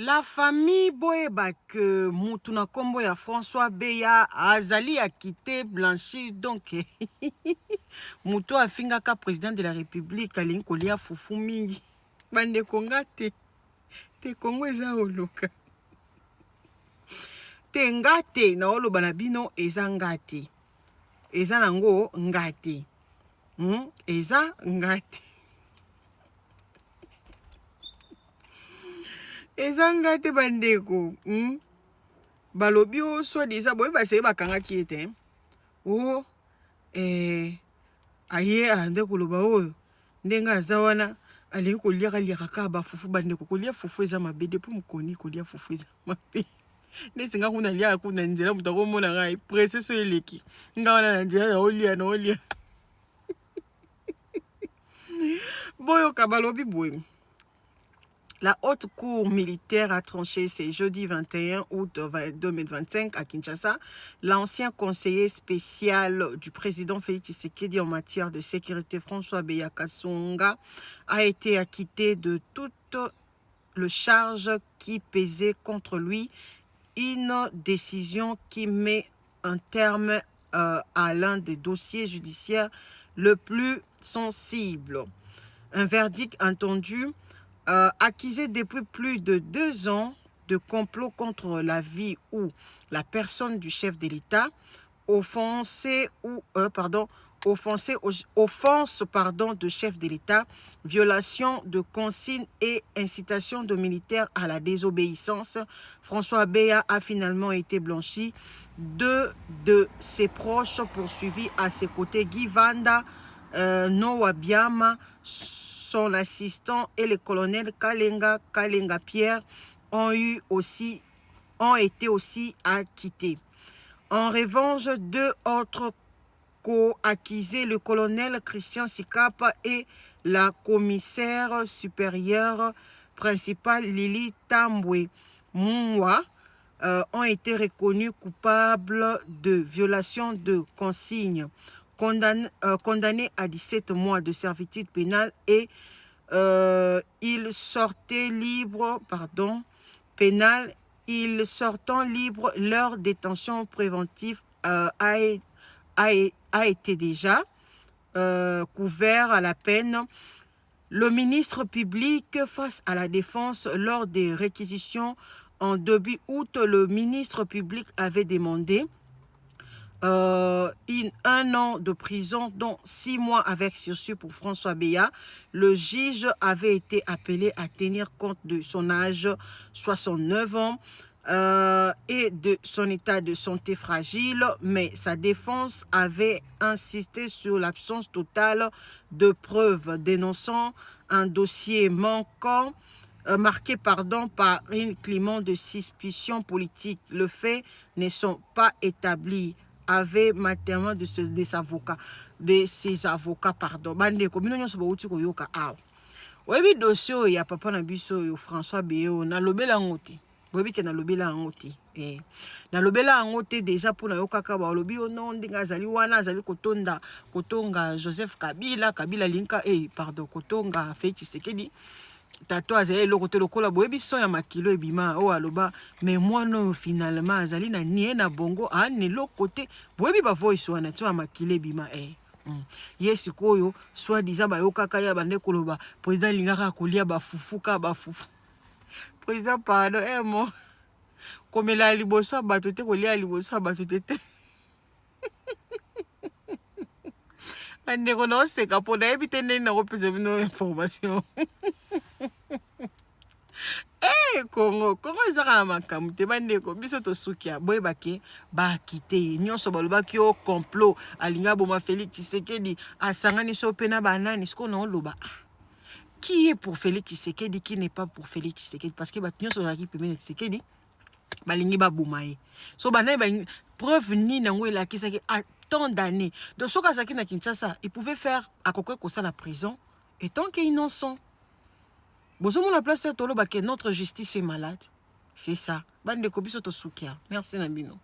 La famille boyeba que Mutuna Kombo ya François Beya azali a quitté Blanchi donc Mutu a fingaka président de la République alingi kolia fufu mingi bande konga te Kongo eza oloka te ngate na oloba na bino eza ngate eza nango ngate eza ngate eza ngate bandeko balobi o soi-disant boye baseye bakangaki ete o aye ande koloba oyo ndenge aza wana alingi kolia kaka bafufu bandeko kolia fufu eza mabe depuis mokoni kolia fufu eza mabe nesi nga kuna lia kuna nzela mutu akomona ngai presse so eleki nga wana na nzela na olia boyoka balobi boye. La haute cour militaire a tranché ce jeudi 21 août 2025 à Kinshasa. L'ancien conseiller spécial du président Félix Tshisekedi en matière de sécurité, François Beya Kasonga, a été acquitté de toute le charge qui pesait contre lui. Une décision qui met un terme à l'un des dossiers judiciaires le plus sensible. Un verdict entendu accusé depuis plus de 2 ans de complot contre la vie ou la personne du chef de l'État, offense de chef de l'État, violation de consignes et incitation de militaires à la désobéissance. François Beya a finalement été blanchi. 2 de ses proches poursuivis à ses côtés, Guy Vanda, Noah Biama, son assistant et le colonel Kalenga Pierre ont été aussi acquittés. En revanche, 2 autres co-accusés, le colonel Christian Sikapa et la commissaire supérieure principale Lili Tambwe Mouwa, ont été reconnus coupables de violation de consignes. Condamné à 17 mois de servitude pénale et il sortait libre, leur détention préventive a été déjà couvert à la peine. Le ministre public face à la défense lors des réquisitions en début août, le ministre public avait demandé 1 an de prison, dont 6 mois avec sursis pour François Beya. Le juge avait été appelé à tenir compte de son âge, 69 ans, et de son état de santé fragile, mais sa défense avait insisté sur l'absence totale de preuves, dénonçant un dossier marqué par un climat de suspicion politique. Les faits ne sont pas établis avec maternement de ses avocats. Bande ko bino nyonso bauti ko yoka awa. Oyebi dossier ya papa na biso yo François Beya na lobela ngote. Boyebi ke na lobela ngote. Na lobela ngote déjà pour na yoka ka ba lobi non ndinga azali wana azali kotonga Joseph Kabila linka kotonga Félix Tshisekedi. Tato azali lokote lokola boyebi son ya makilo ebima o aloba mais moi non finalement azali na nie na bongo ne lokote boyebi ba voice wana to ya makilo ebima yes koyo soit disant ba yokaka ya bande koloba président lingaka kolia ba fufu président pardon mo komela liboso bato te kolia liboso bato te ande kono seka po na ebite ndeni na kopesa bino information Congo ezaka makambo te bandeko biso to sukia boyeba ke bakite nyonso balobaki o complot alinga boma Félix Tshisekedi asangani so pena banani siko na oloba qui est pour Félix Tshisekedi, qui n'est pas pour Félix Tshisekedi, parce que nyonso zaki pemene Tshisekedi balingi babumaye so banai preuve ni nango elakisaki à tant d'années donc soka zaki na Kinshasa il pouvait faire à quoi ça la prison et tant qu'il est innocent. Bozomo la place tolo ba que notre justice est malade. C'est ça. Bande ko biso to sukia. Merci Nabino.